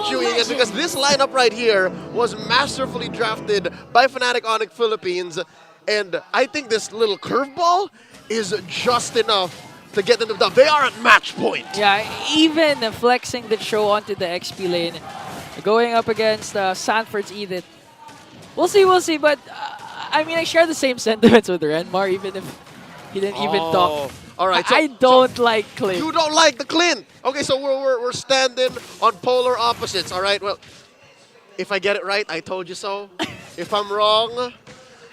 about you, Ian, because this lineup right here was masterfully drafted by FNATIC ONIC Philippines, and I think this little curveball is just enough to get them to the top. They are at match point. Yeah, even flexing the show onto the XP lane, going up against Sanford's Edith. We'll see, but I mean, I share the same sentiments with Renmar, even if he didn't even talk. All right, I don't like Clint. You don't like the Clint. Okay, so we're standing on polar opposites. All right, well, if I get it right, I told you so. If I'm wrong,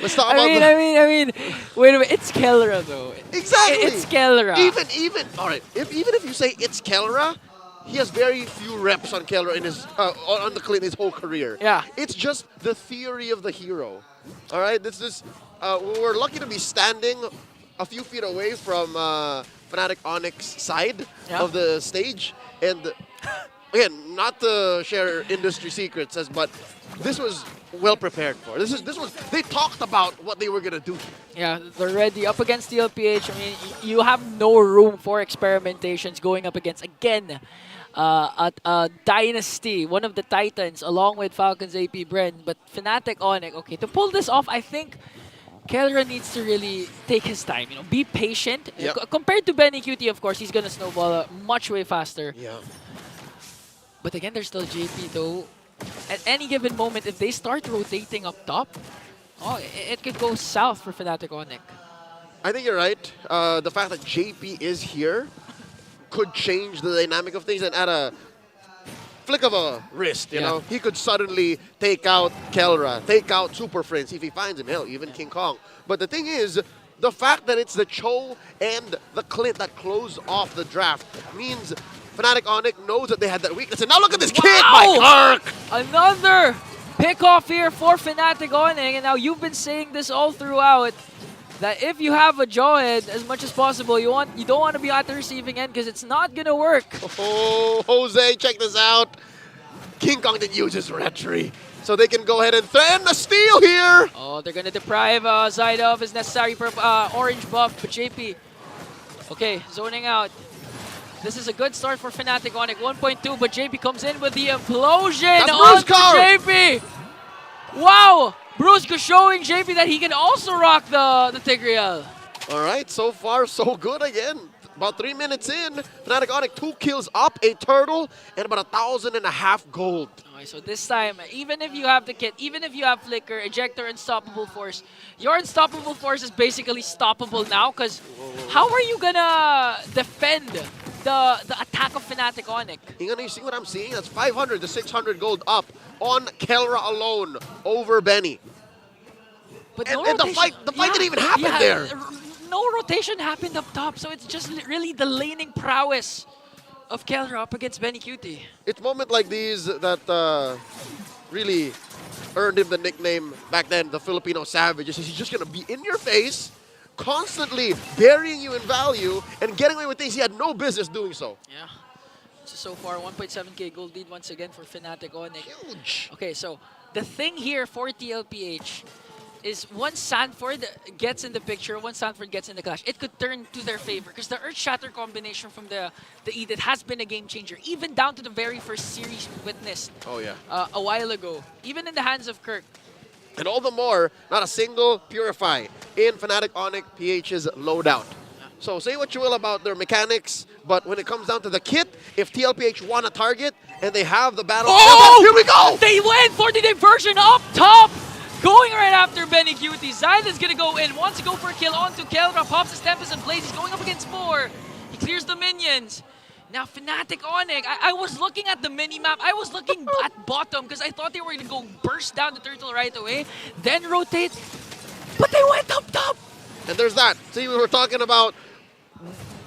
let's talk about I mean, wait a minute. It's Kellera though. Exactly. It's Kellera. Even all right. Even if you say it's Kellera, he has very few reps on Kellera in his on the Clint his whole career. Yeah. It's just the theory of the hero. All right. This is we're lucky to be standing a few feet away from FNATIC ONIC's side of the stage, and again, not to share industry secrets, but this was well prepared for. This was they talked about what they were gonna do. Yeah, they're ready up against TLPH. I mean, you have no room for experimentations going up against again a dynasty, one of the titans, along with Falcons AP Bren. But FNATIC ONIC, okay, to pull this off, I think Kellera needs to really take his time, you know, be patient. Yep. Compared to Benny QT, of course, he's gonna snowball much way faster. Yeah. But again, there's still JP though. At any given moment, if they start rotating up top, it could go south for FNATIC ONIC. I think you're right. The fact that JP is here could change the dynamic of things, and at a flick of a wrist, you know, he could suddenly take out Kellera, take out Super Friends if he finds him, hell, even King Kong. But the thing is, the fact that it's the Cho and the Clint that close off the draft means FNATIC ONIC knows that they had that weakness. And now look at this kid, Mike Kirk! Another pick off here for FNATIC ONIC, and now you've been saying this all throughout, that if you have a jawhead as much as possible, you don't want to be at the receiving end because it's not gonna work. Oh, Jose, check this out. King Kong didn't use his retry, so they can go ahead and threaten a steal here. Oh, they're gonna deprive Zaida of his necessary orange buff, but JP, okay, zoning out. This is a good start for FNATIC ONIC, 1.2, but JP comes in with the implosion on JP. Wow, Brusco showing JP that he can also rock the Tigreal. All right, so far so good again. About 3 minutes in, FNATIC ONIC 2 kills up, a turtle, and about 1,500 gold. Okay, so this time, even if you have the kit, even if you have Flicker, Ejector, Unstoppable Force, your Unstoppable Force is basically stoppable now because how are you gonna defend the attack of FNATIC ONIC? You see what I'm seeing? That's 500 to 600 gold up on Kellera alone over Benny. But and the fight didn't even happen there. No rotation happened up top, so it's just really the laning prowess of Kellera up against Benny QT. It's moments like these that really earned him the nickname back then, the Filipino Savage. He's just going to be in your face, constantly burying you in value and getting away with things he had no business doing so. Yeah. So far, 1.7k gold lead once again for FNATIC ONIC. Huge. Okay, so the thing here for TLPH is once Sanford gets in the picture, once Sanford gets in the clash, it could turn to their favor because the Earth Shatter combination from the Edith has been a game changer, even down to the very first series we witnessed a while ago, even in the hands of Kirk. And all the more, not a single Purify in FNATIC ONIC PH's loadout. So say what you will about their mechanics, but when it comes down to the kit, if TLPH want a target and they have the battle, here we go! They went for the diversion up top! Going right after Benny QT. Zyda's gonna go in, wants to go for a kill onto Kellera, pops his Tempest and Blaze. He's going up against 4. He clears the minions. Now FNATIC ONIC, I was looking at the mini-map. I was looking at bottom because I thought they were gonna go burst down the turtle right away, then rotate, but they went up top! And there's that. See, we were talking about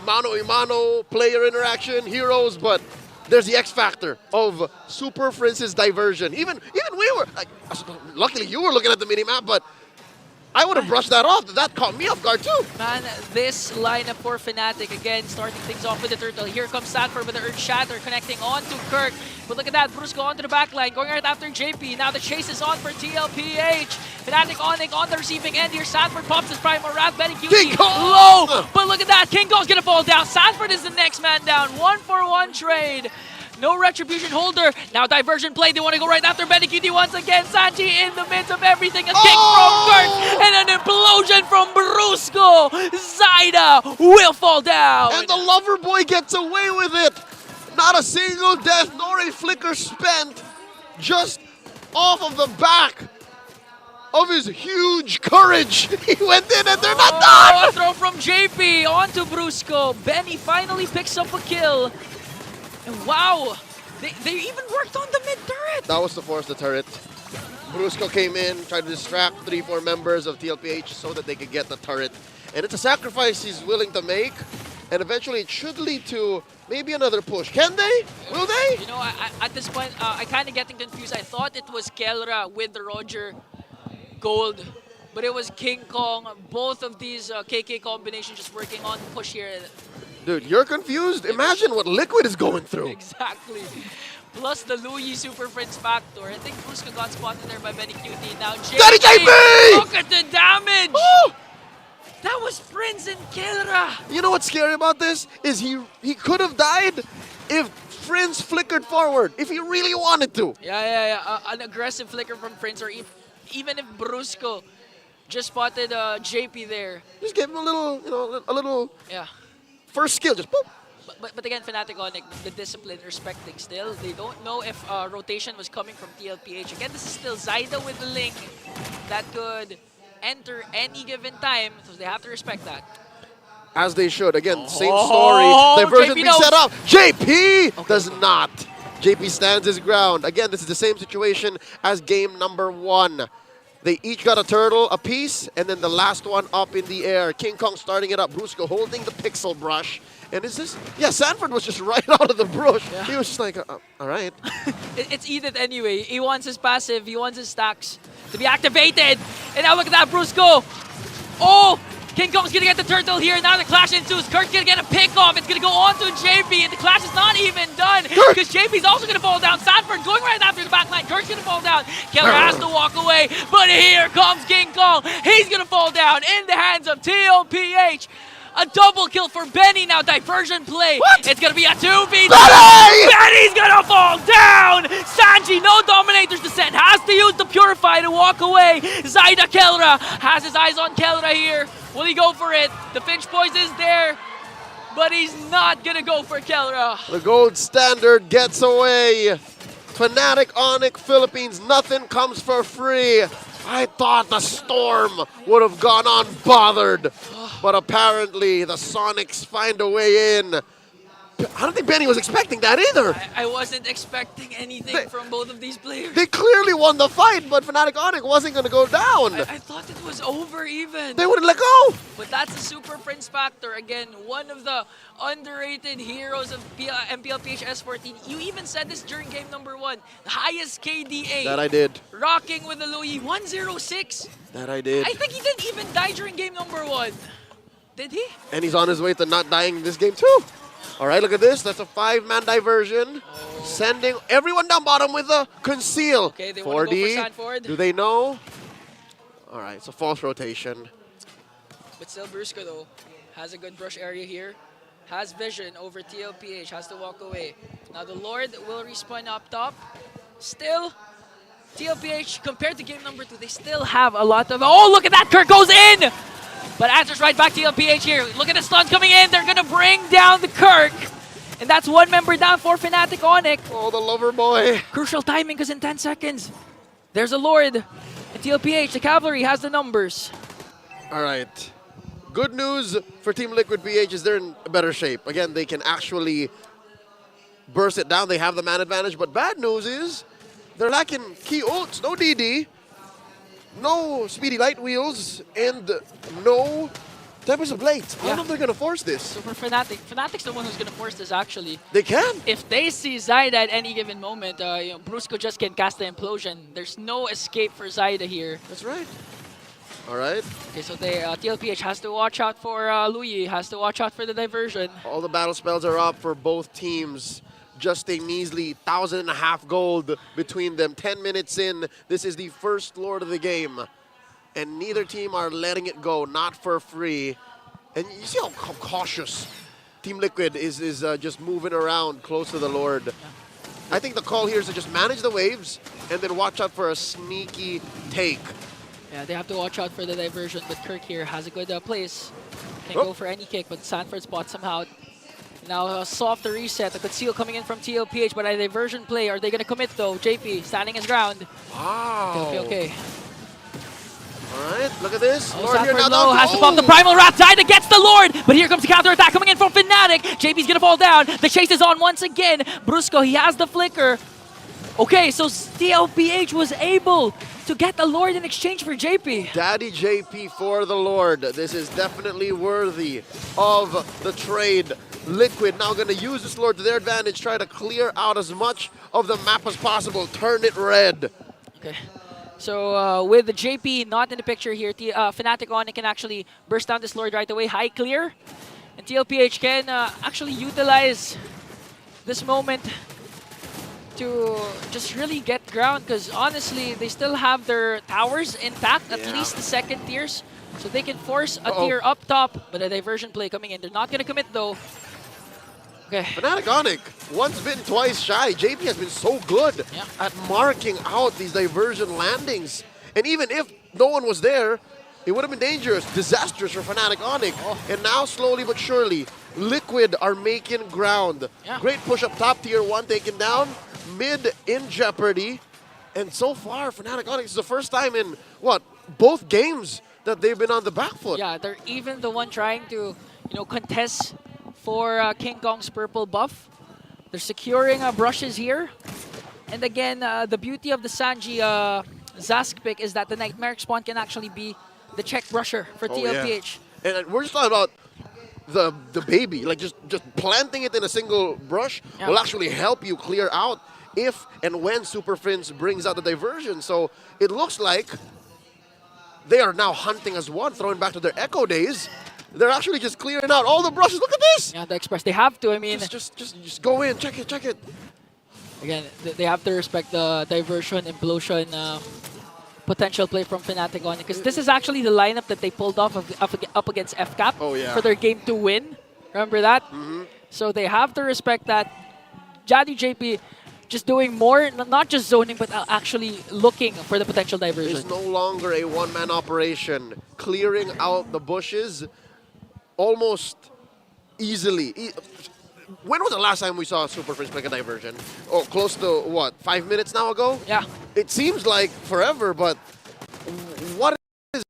mano-a-mano player interaction, heroes, but there's the X factor of Super Friends' diversion. Even we were, like, luckily you were looking at the mini-map, but I would have brushed that off. That caught me off guard too. Man, this lineup for FNATIC, again, starting things off with the turtle. Here comes Sanford with the Earth Shatter, connecting on to Kirk. But look at that, Brusco onto the backline, going right after JP. Now the chase is on for TLPH. FNATIC ONIC on the receiving end here. Sanford pops his Primal Wrath, Benny QT low. But look at that, King Kong's gonna fall down. Sanford is the next man down. 1-for-1 trade. No retribution holder. Now diversion play. They want to go right after Benikidi once again. Sanji in the midst of everything. A kick from Kurt and an implosion from Brusco. Zaida will fall down. And the lover boy gets away with it. Not a single death nor a flicker spent. Just off of the back of his huge courage. He went in and they're not done. A throw from JP onto Brusco. Benny finally picks up a kill. And wow, they even worked on the mid-turret. That was to force the turret. Brusco came in, tried to distract 3-4 members of TLPH so that they could get the turret. And it's a sacrifice he's willing to make. And eventually it should lead to maybe another push. Can they? Will they? You know, at this point, I kind of getting confused. I thought it was Kelra with the Roger Gold, but it was King Kong. Both of these KK combinations just working on the push here. Dude, you're confused? Imagine what Liquid is going through. Exactly. Plus the Louis Super Friends factor. I think Brusco got spotted there by Benny QT. Now JP! Look at the damage! Ooh! That was Prince and Kelra. You know what's scary about this? Is he could have died if Prince flickered forward, if he really wanted to. Yeah. An aggressive flicker from Prince, or even if Brusco just spotted JP there. Just give him a little, you know, a little Yeah. first skill, just boop. But again, FNATIC ONIC, the discipline respecting still. They don't know if rotation was coming from TLPH. Again, this is still Zaida with the link that could enter any given time, so they have to respect that. As they should. Again, same story. Diversion JP being knows. set up. JP does not. JP stands his ground. Again, this is the same situation as game number 1. They each got a turtle apiece, and then the last one up in the air. King Kong starting it up. Brusco holding the pixel brush. And is this? Yeah, Sanford was just right out of the brush. Yeah. He was just like, all right. It's Edith anyway. He wants his passive, he wants his stacks to be activated. And now look at that, Brusco. Oh! King Kong's gonna get the turtle here. Now the clash ensues. Kurt's gonna get a pick off. It's gonna go on to JP, and the clash is not even done because JP's also gonna fall down. Sanford going right after the back line. Kurt's gonna fall down. Keller has to walk away, but here comes King Kong. He's gonna fall down in the hands of TLPH. A double kill for Benny now. Diversion play. What? It's gonna be a 2v2. Benny! Benny's gonna fall down. Sanji, no Dominator's Descent, has to use the Purify to walk away. Zaida Kelra has his eyes on Kelra here. Will he go for it? The Finch Poise is there, but he's not gonna go for Kelra. The gold standard gets away. FNATIC ONIC Philippines, nothing comes for free. I thought the Storm would have gone unbothered, but apparently the Sonics find a way in. I don't think Benny was expecting that either. I wasn't expecting anything from both of these players. They clearly won the fight, but FNATIC ONIC wasn't going to go down. I thought it was over even. They wouldn't let go. But that's a Super Friends factor. Again, one of the underrated heroes of MPLPH S14. You even said this during game number 1. The highest KDA. That I did. Rocking with the Louis 106. That I did. I think he didn't even die during game number 1. Did he? And he's on his way to not dying this game too. All right, look at this. That's a 5-man diversion. Sending everyone down bottom with a conceal. Okay, they want to go for Sanford. Do they know? All right, it's a false rotation. But still, Brusco, though, has a good brush area here. Has vision over TLPH. Has to walk away. Now, the Lord will respawn up top. Still, TLPH, compared to game number 2, they still have a lot of... Oh, look at that! Kirk goes in! But answers right back to TLPH here. Look at the stun coming in. They're going to bring down the Kirk. And that's one member down for FNATIC ONIC. Oh, the lover boy. Crucial timing because in 10 seconds, there's a Lord. And TLPH, the cavalry, has the numbers. All right. Good news for Team Liquid PH is they're in better shape. Again, they can actually burst it down. They have the man advantage. But bad news is they're lacking key ults. No DD. No speedy light wheels, and no Tempest of Blades. I don't know if they're going to force this. So for FNATIC's the one who's going to force this actually. They can. If they see Zaida at any given moment, Brusco just can cast the Implosion. There's no escape for Zaida here. That's right. All right. Okay, so TLPH has to watch out for Louis, has to watch out for the diversion. All the battle spells are up for both teams. Just a measly 1,500 gold between them. 10 minutes in, this is the first Lord of the game. And neither team are letting it go, not for free. And you see how cautious Team Liquid is just moving around close to the Lord. I think the call here is to just manage the waves and then watch out for a sneaky take. Yeah, they have to watch out for the diversion, but Kirk here has a good place. Can Oh. go for any kick, but Sanford spots him out. Now a softer reset, a conceal coming in from TLPH, but a diversion play. Are they going to commit though? JP standing his ground. Wow. Okay. Alright, look at this. Oh, Lord here Sanford now. low, has to pop the Primal Wrath. Died gets the Lord, but here comes the counter attack coming in from FNATIC. JP's gonna fall down. The chase is on once again. Brusco, he has the flicker. Okay, so TLPH was able to get the Lord in exchange for JP. Daddy JP for the Lord. This is definitely worthy of the trade. Liquid now going to use this Lord to their advantage, try to clear out as much of the map as possible, turn it red. Okay. So with the JP not in the picture here, FNATIC ONIC can actually burst down this Lord right away. High clear. And TLPH can actually utilize this moment to just really get ground, because honestly, they still have their towers intact, at least the second tiers. So they can force a tier up top, but a diversion play coming in. They're not going to commit though. Okay. FNATIC ONIC, once bitten, twice shy. JP has been so good at marking out these diversion landings. And even if no one was there, it would have been dangerous, disastrous for FNATIC ONIC. And now, slowly but surely, Liquid are making ground. Great push up top, tier 1 taken down, mid in jeopardy. And so far, FNATIC ONIC is the first time in, what, both games that they've been on the back foot. Yeah, they're even the one trying to, contest for King Kong's purple buff. They're securing brushes here. And again, the beauty of the Sanji Zask pick is that the Nightmare Spawn can actually be the check brusher for TLPH. Yeah. And we're just talking about the baby, like just planting it in a single brush will actually help you clear out if and when Super Prince brings out the diversion. So it looks like they are now hunting as one, throwing back to their Echo days. They're actually just clearing out all the brushes. Look at this! Yeah, the Express, they have to, I mean... Just go in, check it. Again, they have to respect the diversion, implosion, potential play from FNATIC ONIC, because this is actually the lineup that they pulled off up against FCAP for their game to win. Remember that? So they have to respect that. Daddy JP just doing more, not just zoning, but actually looking for the potential diversion. It's no longer a one-man operation. Clearing out the bushes almost easily. When was the last time we saw Super Prince make a diversion? Oh, close to, what, 5 minutes now ago? Yeah. It seems like forever, but what is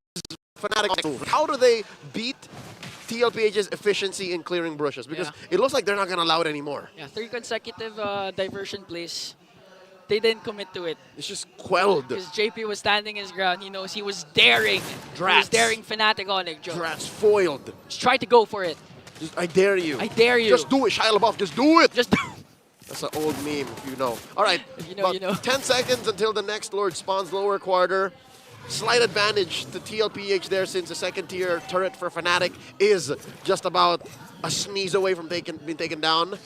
FNATIC? How do they beat TLPH's efficiency in clearing brushes? Because it looks like they're not going to allow it anymore. Yeah, 3 consecutive diversion plays. They didn't commit to it. It's just quelled. Because JP was standing his ground. He knows he was daring. Drats. He was daring FNATIC ONIC, Joe. Drats foiled. Just try to go for it. I dare you. I dare you. Just do it, Shia LaBeouf. Just do it. Just do That's an old meme, if you know. All right. If you know, you know. 10 seconds until the next Lord spawns lower quarter. Slight advantage to TLPH there, since the second tier turret for FNATIC is just about a sneeze away from being taken down.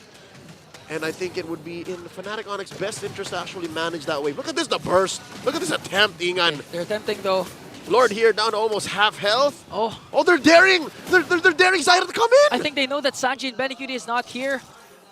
And I think it would be in FNATIC ONIC's best interest to actually manage that wave. Look at this, the burst. Look at this attempt, Ingan. They're attempting though. Lord here down to almost half health. Oh, They're daring. They're daring Zyra to come in. I think they know that Sanji and Benecutie is not here.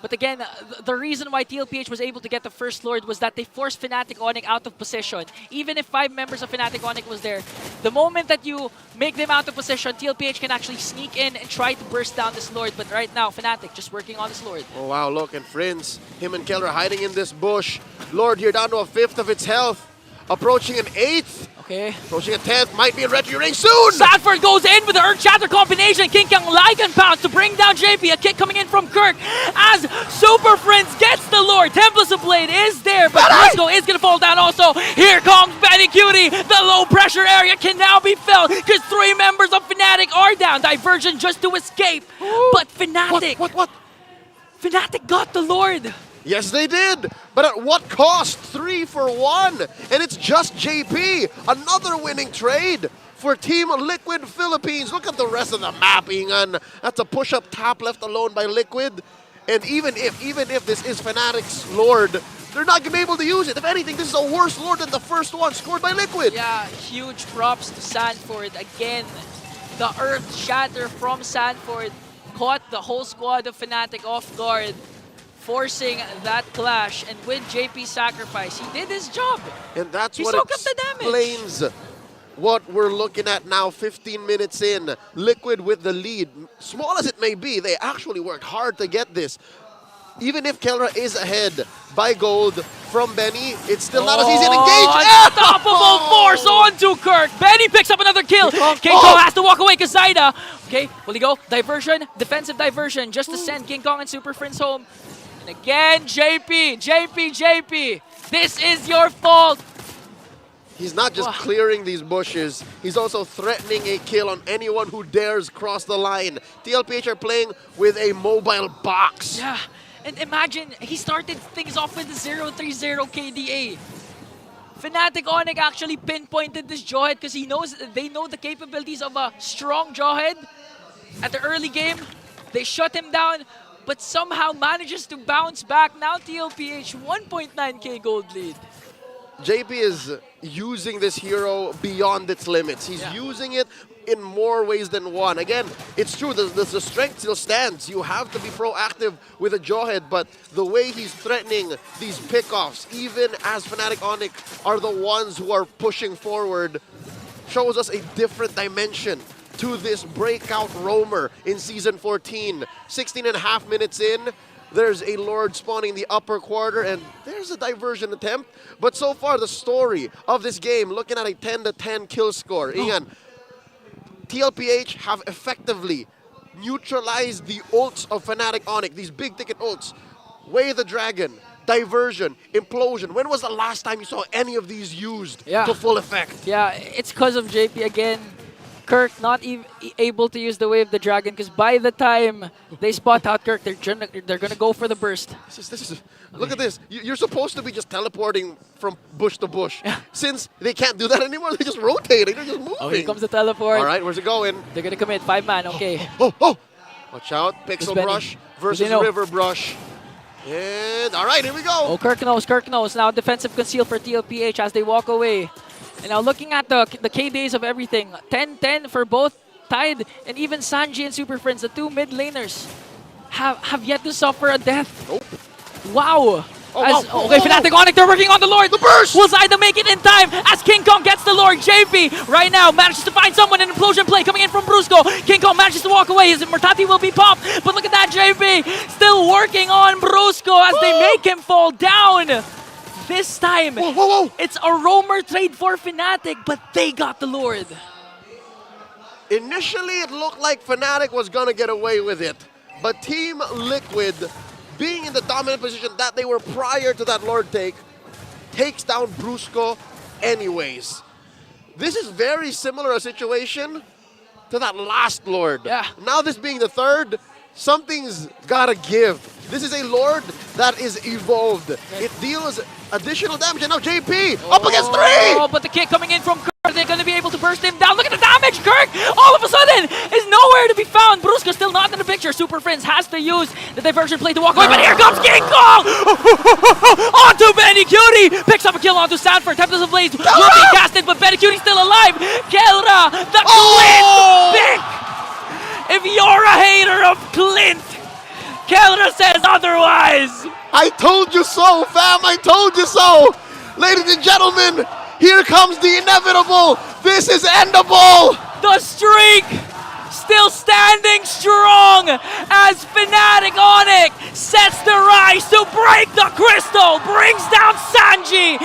But again, the reason why TLPH was able to get the first Lord was that they forced FNATIC ONIC out of position. Even if 5 members of FNATIC ONIC was there, the moment that you make them out of position, TLPH can actually sneak in and try to burst down this Lord. But right now, FNATIC just working on this Lord. Oh wow, look, and Friends, him and Keller hiding in this bush. Lord here down to a 5th of its health. Approaching an 8th. Okay. Approaching a 10th. Might be in retro range soon. Sanford goes in with the Earth Shatter combination. King Kong Lycan pounce to bring down JP. A kick coming in from Kirk as Super Prince gets the Lord. Tempest of Blade is there, but Briscoe is going to fall down also. Here comes Benecutie. The low pressure area can now be felt because 3 members of FNATIC are down. Diversion just to escape. But FNATIC. What? FNATIC got the Lord. Yes, they did. But at what cost? 3 for 1. And it's just JP. Another winning trade for Team Liquid Philippines. Look at the rest of the map, Ingan. That's a push-up top left alone by Liquid. And even if this is FNATIC's Lord, they're not going to be able to use it. If anything, this is a worse Lord than the first one scored by Liquid. Yeah, huge props to Sanford. Again, the Earth Shatter from Sanford caught the whole squad of FNATIC off guard. forcing that clash, and with JP's sacrifice, he did his job. And that's He what soaked up the damage. explains what we're looking at now, 15 minutes in. Liquid with the lead. Small as it may be, they actually worked hard to get this. Even if Kelra is ahead by gold from Benny, it's still not as easy to engage. Unstoppable force onto Kirk. Benny picks up another kill. King Kong has to walk away because Zaida. Okay, will he go? Diversion, defensive diversion, just to send King Kong and Super Friends home. And again, JP. This is your fault. He's not just clearing these bushes, he's also threatening a kill on anyone who dares cross the line. TLPH are playing with a mobile box. Yeah, and imagine, he started things off with the 0-3-0 KDA. FNATIC ONIC actually pinpointed this Jawhead because they know the capabilities of a strong Jawhead. At the early game, they shut him down, but somehow manages to bounce back. Now TLPH 1.9k gold lead. JP is using this hero beyond its limits. He's using it in more ways than one. Again, it's true, the strength still stands. You have to be proactive with a Jawhead, but the way he's threatening these pickoffs, even as FNATIC ONIC are the ones who are pushing forward, shows us a different dimension to this breakout roamer in Season 14. 16.5 minutes in, there's a Lord spawning in the upper quarter, and there's a diversion attempt. But so far, the story of this game, looking at a 10-10 kill score. Ian, TLPH have effectively neutralized the ults of FNATIC ONIC, these big-ticket ults. Way the Dragon, Diversion, Implosion. When was the last time you saw any of these used to full effect? Yeah, it's because of JP again. Kirk not able to use the Wave the Dragon because by the time they spot out Kirk, they're gonna go for the burst. Look at this. You're supposed to be just teleporting from bush to bush. Since they can't do that anymore, they're just rotating. They're just moving. Oh, here comes the teleport. All right, where's it going? They're gonna commit 5-man. Okay. Watch out. Pixel Brush versus River Brush. And all right, here we go. Oh, Kirk knows. Now defensive conceal for TLPH as they walk away. And now looking at the K-days of everything, 10-10 for both Tide and even Sanji and Super Friends, the two mid laners, have yet to suffer a death. Nope. Wow. Okay, FNATIC ONIC, they're working on the Lord. The burst! Will Zaida make it in time as King Kong gets the Lord? JP right now manages to find someone, an implosion play coming in from Brusco. King Kong manages to walk away. His Immortality will be popped, but look at that, JP still working on Brusco as they make him fall down. This time, it's a roamer trade for FNATIC, but they got the Lord. Initially, it looked like FNATIC was going to get away with it. But Team Liquid, being in the dominant position that they were prior to that Lord take, takes down Brusco anyways. This is very similar a situation to that last Lord. Yeah. Now this being the third, something's got to give. This is a Lord that is evolved. It deals additional damage, and now JP up against 3! Oh, but the kick coming in from Kirk, they're going to be able to burst him down. Look at the damage, Kirk! All of a sudden is nowhere to be found. Brusco still not in the picture. Super Friends has to use the diversion play to walk away, but here comes King Kong! Onto Benny Cutie! Picks up a kill onto Sanford. Tempest of Blaze will be casted, but Benny Cutie's still alive. Kelra, the Clint pick! If you're a hater of Clint, Kelra says otherwise. I told you so, fam. I told you so. Ladies and gentlemen, here comes the inevitable. This is endable. The streak still standing strong as FNATIC ONIC sets the rise to break the crystal, brings down Sanji.